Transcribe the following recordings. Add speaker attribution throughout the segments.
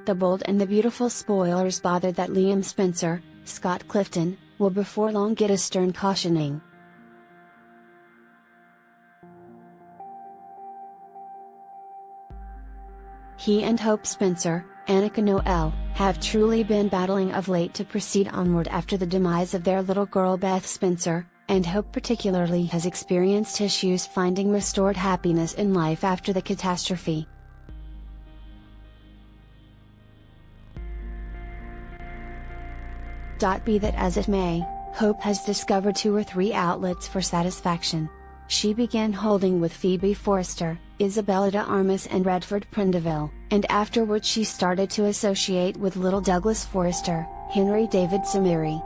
Speaker 1: the bold and the beautiful spoilers bothered that Liam Spencer, Scott Clifton, will before long get a stern cautioning. He and Hope Spencer, Annika Noel, have truly been battling of late to proceed onward after the demise of their little girl Beth Spencer, and Hope particularly has experienced issues finding restored happiness in life after the catastrophe. Be that as it may, Hope has discovered 2 or 3 outlets for satisfaction. She began holding with Phoebe Forrester, Isabella de Armas and Redford Prindeville, and afterward she started to associate with little Douglas Forrester, Henry David Samiri.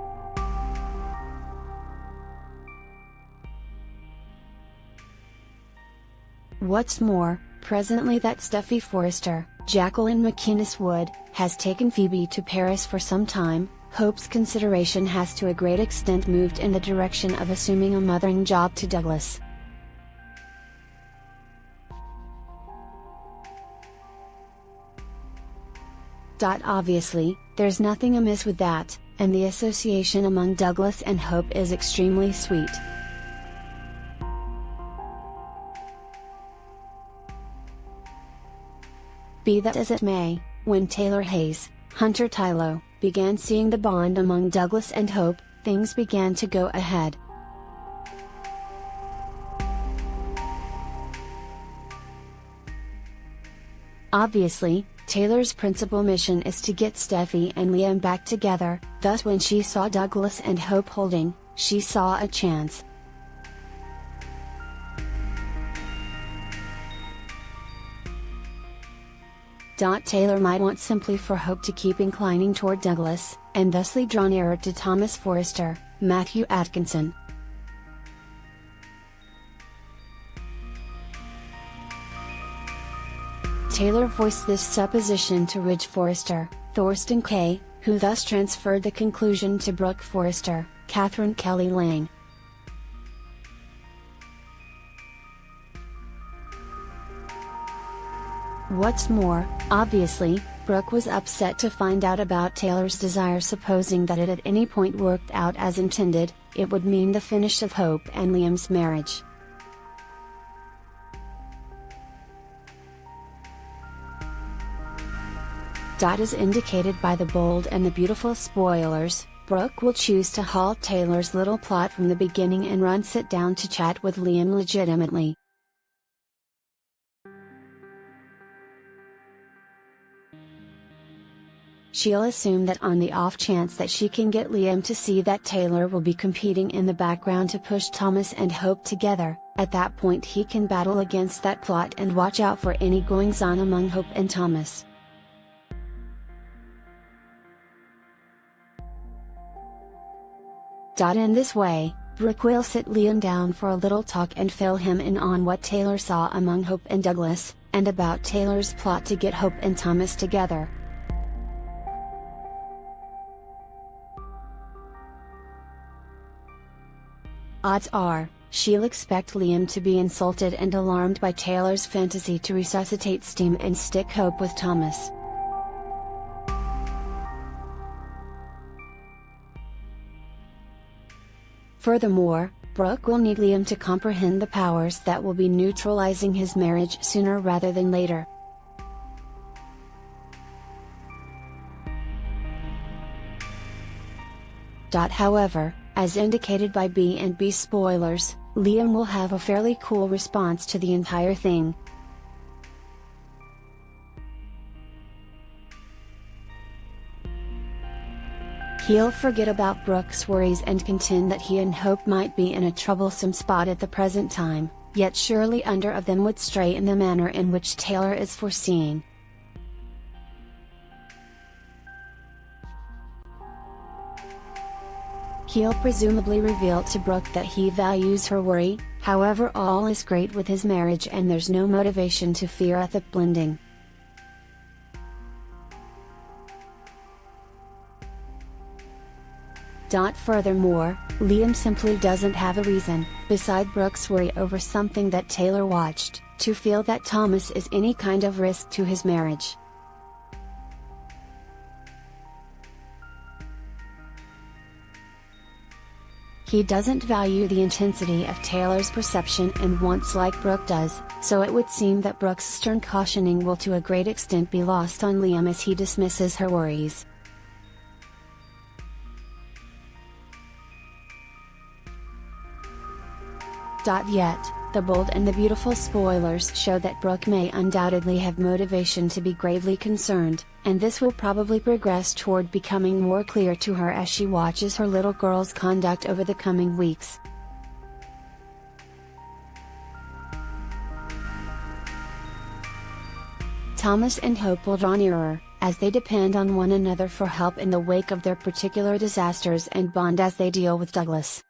Speaker 1: What's more, presently that Steffi Forrester, Jacqueline McInnes Wood, has taken Phoebe to Paris for some time. Hope's consideration has to a great extent moved in the direction of assuming a mothering job to Douglas. Obviously, there's nothing amiss with that, and the association among Douglas and Hope is extremely sweet. Be that as it may, when Taylor Hayes, Hunter Tylo, began seeing the bond among Douglas and Hope, things began to go ahead. Obviously, Taylor's principal mission is to get Steffi and Liam back together, thus when she saw Douglas and Hope holding, she saw a chance. Taylor might want simply for Hope to keep inclining toward Douglas, and thusly draw nearer to Thomas Forrester, Matthew Atkinson. Taylor voiced this supposition to Ridge Forrester, Thorsten Kay, who thus transferred the conclusion to Brooke Forrester, Catherine Kelly Lang. What's more, obviously, Brooke was upset to find out about Taylor's desire. Supposing that it at any point worked out as intended, it would mean the finish of Hope and Liam's marriage. As indicated by the bold and the beautiful spoilers, Brooke will choose to halt Taylor's little plot from the beginning and sit down to chat with Liam legitimately. She'll assume that on the off chance that she can get Liam to see that Taylor will be competing in the background to push Thomas and Hope together, at that point he can battle against that plot and watch out for any goings-on among Hope and Thomas. In this way, Brooke will sit Liam down for a little talk and fill him in on what Taylor saw among Hope and Douglas, and about Taylor's plot to get Hope and Thomas together. Odds are, she'll expect Liam to be insulted and alarmed by Taylor's fantasy to resuscitate steam and stick Hope with Thomas. Furthermore, Brooke will need Liam to comprehend the powers that will be neutralizing his marriage sooner rather than later. However, as indicated by B&B spoilers, Liam will have a fairly cool response to the entire thing. He'll forget about Brooke's worries and contend that he and Hope might be in a troublesome spot at the present time, yet surely under of them would stray in the manner in which Taylor is foreseeing. He'll presumably reveal to Brooke that he values her worry, however all is great with his marriage and there's no motivation to fear ethic blending. Furthermore, Liam simply doesn't have a reason, beside Brooke's worry over something that Taylor watched, to feel that Thomas is any kind of risk to his marriage. He doesn't value the intensity of Taylor's perception and wants like Brooke does, so it would seem that Brooke's stern cautioning will to a great extent be lost on Liam as he dismisses her worries. Yet, the bold and the beautiful spoilers show that Brooke may undoubtedly have motivation to be gravely concerned, and this will probably progress toward becoming more clear to her as she watches her little girl's conduct over the coming weeks. Thomas and Hope will draw nearer, as they depend on one another for help in the wake of their particular disasters and bond as they deal with Douglas.